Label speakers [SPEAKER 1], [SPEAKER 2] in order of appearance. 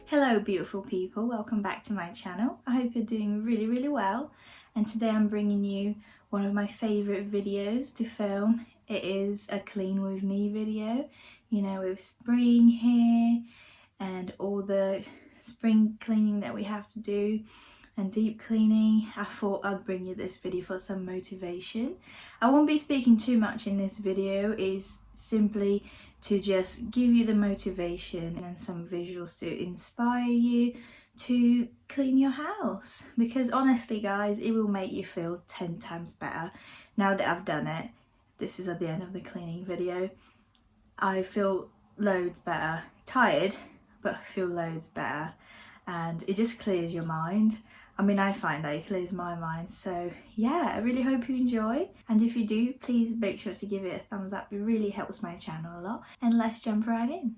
[SPEAKER 1] Hello beautiful people, welcome back to my channel. I hope you're doing really well, and today I'm bringing you one of my favourite videos to film. It is a clean with me video, you know, with spring here and all the spring cleaning that we have to do and deep cleaning. I thought I'd bring you this video for some motivation. I won't be speaking too much in this video, is simply to just give you the motivation and some visuals to inspire you to clean your house, because honestly guys, it will make you feel 10 times better. Now that I've done it, this is at the end of the cleaning video, I feel loads better. Tired, but I feel loads better, and it just clears your mind. I mean, I find that it clears my mind. So yeah, I really hope you enjoy, and if you do, please make sure to give it a thumbs up. It really helps my channel a lot. And let's jump right in.